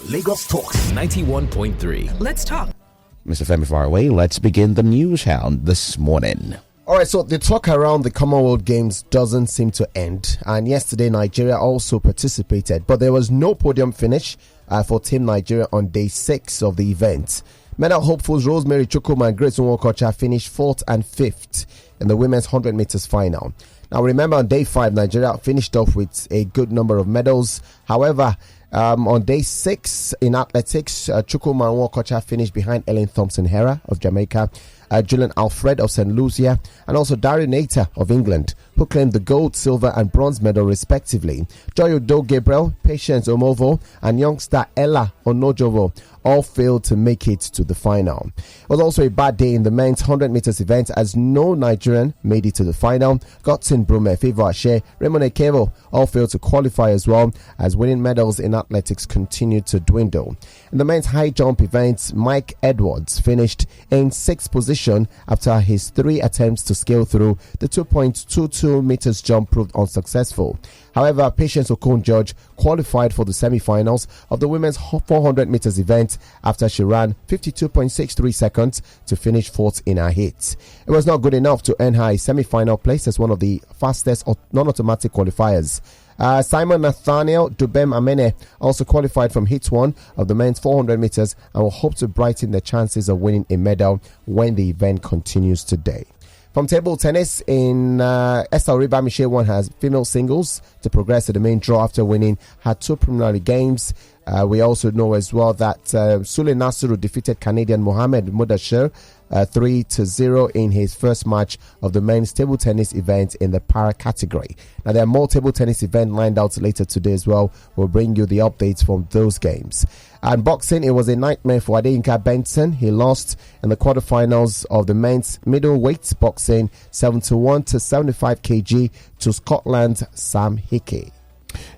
Lagos Talks 91.3. Let's talk. Mr. Femi Faraway, let's begin the news hound this morning. All right, so the talk around the Commonwealth Games doesn't seem to end. And yesterday, Nigeria also participated, but there was no podium finish for Team Nigeria on day 6 of the event. Medal hopefuls Rosemary, Chukwuma and Nwokocha finished 4th and 5th in the women's 100 meters final. Now, remember, on day 5, Nigeria finished off with a good number of medals. However, on day 6 in athletics, Chukwuma and Nwokocha finished behind Elaine Thompson-Herah of Jamaica, Julien Alfred of St. Lucia, and also Daryll Neita of England, who claimed the gold, silver, and bronze medal respectively. Udo-Gabriel, Patience Omovoh, and youngster Ella Onojuwvwo all failed to make it to the final. It was also a bad day in the men's 100 meters event as no Nigerian made it to the final. Godson Brume, Favour Ashe, Raymond Ekevo all failed to qualify as well, as winning medals in athletics continued to dwindle. In the men's high jump event, Mike Edwards finished in 6th position after his 3 attempts to scale through the 2.22 meters jump proved unsuccessful. However, Patience Okon-George qualified for the semi-finals of the women's 400 meters event after she ran 52.63 seconds to finish 4th in her heat. It was not good enough to earn her a semi-final place as one of the fastest non-automatic qualifiers. Simon Nathaniel Dubem Amene also qualified from heat 1 of the men's 400 meters and will hope to brighten their chances of winning a medal when the event continues today. From table tennis, Esther Oribamise won her female singles to progress to the main draw after winning her 2 preliminary games. We also know as well that Sule Nasiru defeated Canadian Mohamed Mudashir 3-0 in his first match of the men's table tennis event in the para category. Now, there are more table tennis events lined out later today as well. We'll bring you the updates from those games. And boxing, it was a nightmare for Adeyinka Benson. He lost in the quarterfinals of the men's middleweight boxing 71 to 75 kg to Scotland's Sam Hickey.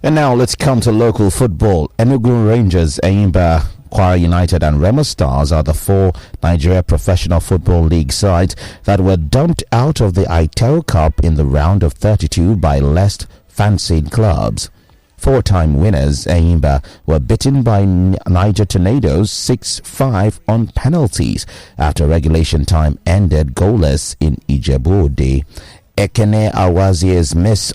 And now let's come to local football. Enugu Rangers, Eyimba, Kwara United and Remo Stars are the 4 Nigeria Professional Football League sides that were dumped out of the ITEL Cup in the round of 32 by less fancied clubs. 4-time winners, Eyimba, were beaten by Niger Tornadoes 6-5 on penalties after regulation time ended goalless in Ijebu-Ode. Ekene Awazie's miss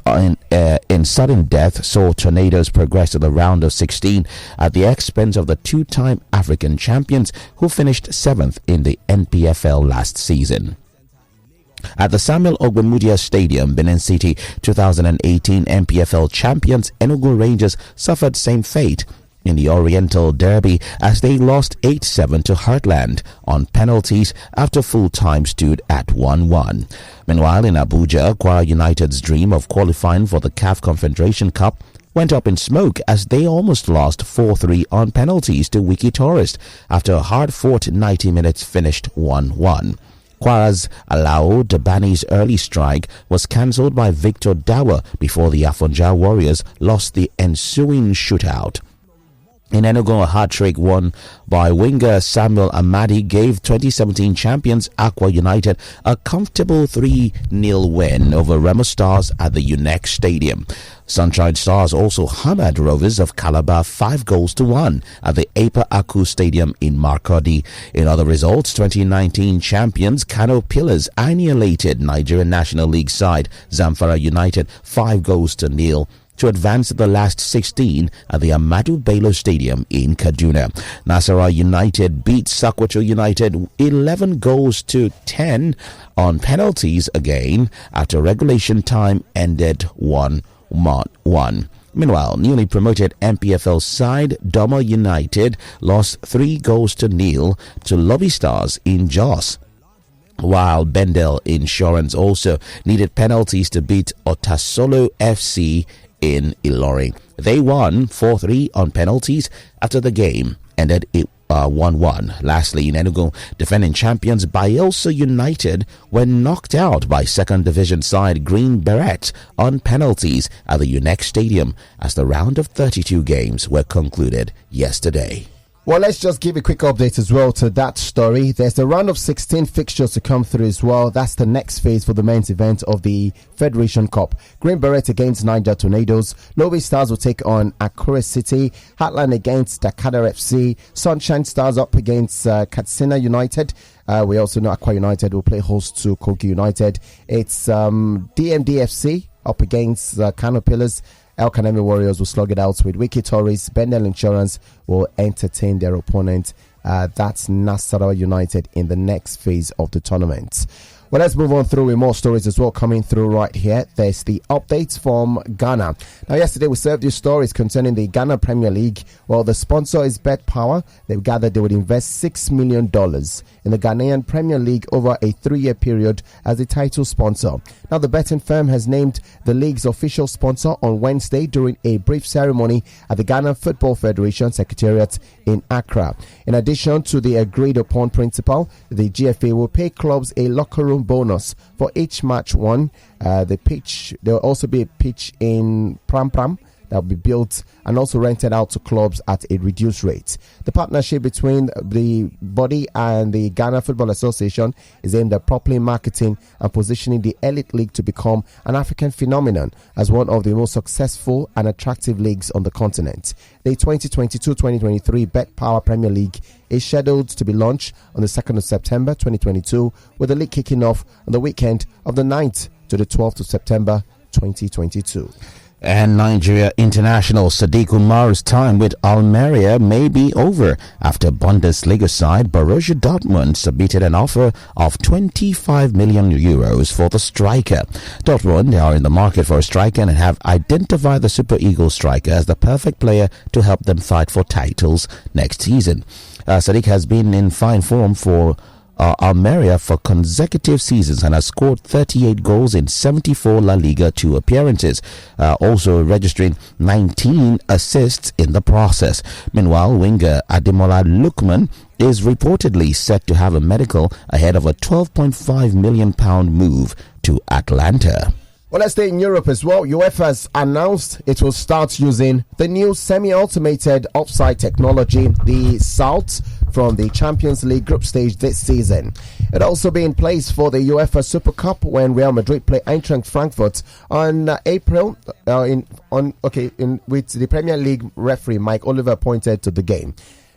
in sudden death saw Tornadoes progress to the round of 16 at the expense of the 2-time African champions who finished 7th in the NPFL last season. At the Samuel Ogbemudia Stadium, Benin City 2018 NPFL champions Enugu Rangers suffered same fate in the Oriental Derby as they lost 8-7 to Heartland on penalties after full time stood at 1-1. Meanwhile, in Abuja, Kwara United's dream of qualifying for the CAF Confederation Cup went up in smoke as they almost lost 4-3 on penalties to Wiki Tourist after a hard-fought 90 minutes finished 1-1. Kwara's Alao Dabani's early strike was cancelled by Victor Dawa before the Afonja Warriors lost the ensuing shootout. In Enugu, a hat-trick won by winger Samuel Amadi gave 2017 champions Aqua United a comfortable 3-0 win over Remo Stars at the UNEC Stadium. Sunshine Stars also hammered Rovers of Calabar 5-1 at the Apa Aku Stadium in Markodi. In other results, 2019 champions Kano Pillars annihilated Nigerian National League side Zamfara United 5-0 to advance to the last 16 at the Ahmadu Bello Stadium in Kaduna. Nasarawa United beat Sokoto United 11-10 on penalties again after regulation time ended 1-1. Meanwhile, newly promoted MPFL side Doma United lost 3-0 to Lobby Stars in Jos, while Bendel Insurance also needed penalties to beat Otasolo FC in Ilorin. They won 4-3 on penalties after the game ended 1-1. Lastly, in Enugu, defending champions Bayelsa United were knocked out by second division side Green Berets on penalties at the UNEC Stadium as the round of 32 games were concluded yesterday. Well, let's just give a quick update as well to that story. There's the round of 16 fixtures to come through as well. That's the next phase for the men's event of the Federation Cup. Green Beret against Niger Tornadoes. Lowy Stars will take on Akure City. Heartland against Dakar FC. Sunshine Stars up against Katsina United. We also know Akwa United will play host to Kogi United. It's DMDFC up against Kano Pillars. El Kanemi Warriors will slug it out with Wiki Torres. Bendel Insurance will entertain their opponent. That's Nasarawa United in the next phase of the tournament. Well, let's move on through with more stories as well coming through right here. There's the updates from Ghana. Now, yesterday we served you stories concerning the Ghana Premier League. Well, the sponsor is Bet Power. They've gathered they would invest $6 million in the Ghanaian Premier League over a 3-year period as the title sponsor. Now, the betting firm has named the league's official sponsor on Wednesday during a brief ceremony at the Ghana Football Federation Secretariat in Accra. In addition to the agreed upon principle, the GFA will pay clubs a locker room bonus for each match won. There will also be a pitch in Pram Pram that will be built and also rented out to clubs at a reduced rate. The partnership between the body and the Ghana Football Association is aimed at properly marketing and positioning the elite league to become an African phenomenon as one of the most successful and attractive leagues on the continent. The 2022-2023 Bet Power Premier League is scheduled to be launched on the 2nd of September 2022, with the league kicking off on the weekend of the 9th to the 12th of September 2022. And Nigeria international Sadiq Umar's time with Almeria may be over after Bundesliga side Borussia Dortmund submitted an offer of 25 million euros for the striker. Dortmund are in the market for a striker and have identified the Super Eagles striker as the perfect player to help them fight for titles next season. Sadiq has been in fine form for Almeria for consecutive seasons and has scored 38 goals in 74 La Liga 2 appearances, also registering 19 assists in the process. Meanwhile, winger Ademola Lookman is reportedly set to have a medical ahead of a £12.5 million move to Atlanta. Well, let's stay in Europe as well. UEFA has announced it will start using the new semi-automated offside technology, the SALT, from the Champions League group stage this season. It also be in place for the UEFA Super Cup when Real Madrid play Eintracht Frankfurt on April with the Premier League referee Mike Oliver appointed to the game.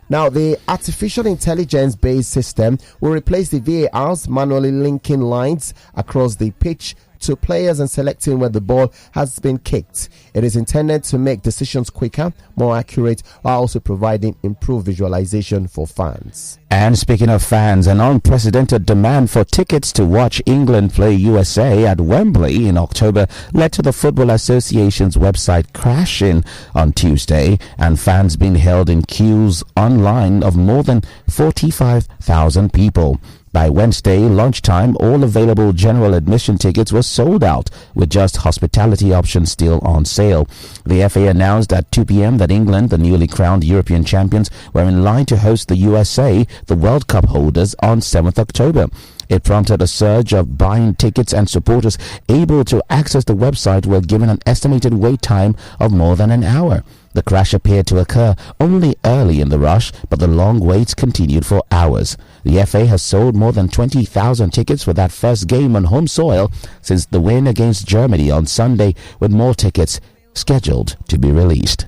Now, the artificial intelligence-based system will replace the VAR's manually linking lines across the pitch to players and selecting where the ball has been kicked. It is intended to make decisions quicker, more accurate, while also providing improved visualization for fans. And speaking of fans, an unprecedented demand for tickets to watch England play USA at Wembley in October led to the Football Association's website crashing on Tuesday, and fans being held in queues online of more than 45,000 people. By Wednesday lunchtime, all available general admission tickets were sold out, with just hospitality options still on sale. The FA announced at 2 p.m. that England, the newly crowned European champions, were in line to host the USA, the World Cup holders, on 7th October. It prompted a surge of buying tickets, and supporters able to access the website were given an estimated wait time of more than an hour. The crash appeared to occur only early in the rush, but the long waits continued for hours. The FA has sold more than 20,000 tickets for that first game on home soil since the win against Germany on Sunday, with more tickets scheduled to be released.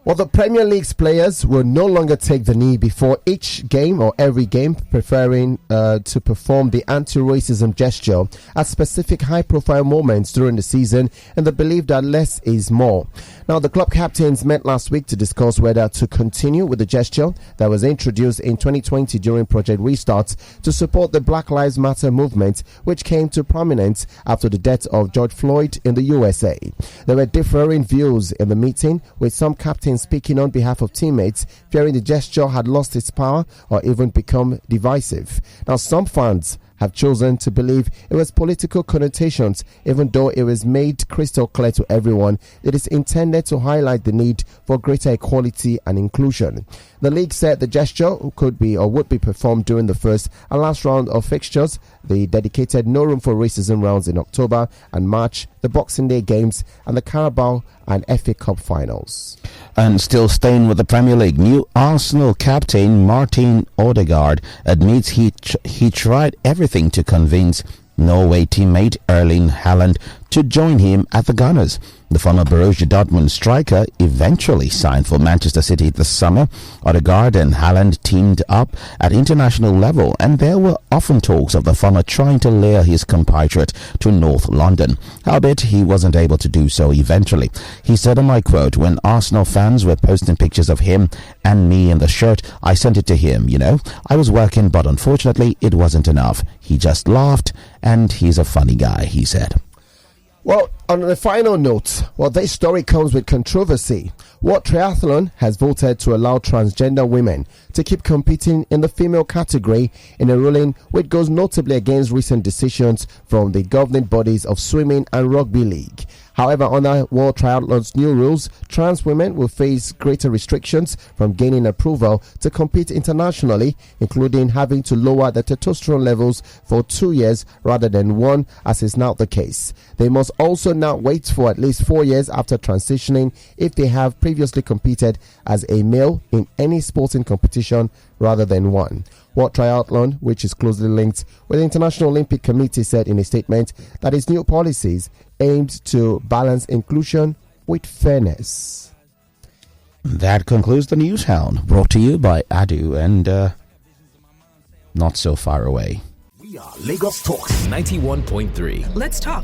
Well, the Premier League's players will no longer take the knee before each game or every game, preferring to perform the anti-racism gesture at specific high-profile moments during the season, in the belief that less is more. Now, the club captains met last week to discuss whether to continue with the gesture that was introduced in 2020 during Project Restart to support the Black Lives Matter movement, which came to prominence after the death of George Floyd in the USA. There were differing views in the meeting, with some captains speaking on behalf of teammates, fearing the gesture had lost its power or even become divisive. Now, some fans have chosen to believe it was political connotations, even though it was made crystal clear to everyone it is intended to highlight the need for greater equality and inclusion. The league said the gesture could be or would be performed during the first and last round of fixtures, the dedicated No Room for Racism rounds in October and March, the Boxing Day games, and the Carabao and FA Cup finals. And still staying with the Premier League, new Arsenal captain Martin Odegaard admits he tried everything to convince Norway teammate Erling Haaland to join him at the Gunners. The former Borussia Dortmund striker eventually signed for Manchester City this summer. Odegaard and Haaland teamed up at international level, and there were often talks of the former trying to lure his compatriot to North London. Howbeit, he wasn't able to do so eventually. He said, and I quote, "When Arsenal fans were posting pictures of him and me in the shirt, I sent it to him, you know. I was working, but unfortunately, it wasn't enough. He just laughed, and he's a funny guy," he said. Well, on the final note, this story comes with controversy. World Triathlon has voted to allow transgender women to keep competing in the female category in a ruling which goes notably against recent decisions from the governing bodies of swimming and rugby league. However, under World Triathlon's new rules, trans women will face greater restrictions from gaining approval to compete internationally, including having to lower their testosterone levels for 2 years rather than 1, as is now the case. They must also now wait for at least 4 years after transitioning if they have previously competed as a male in any sporting competition rather than one. World Triathlon, which is closely linked with the International Olympic Committee, said in a statement that its new policies aimed to balance inclusion with fairness. That concludes the News Hound, brought to you by Adu and not so far away. We are Lagos Talks 91.3. Let's talk.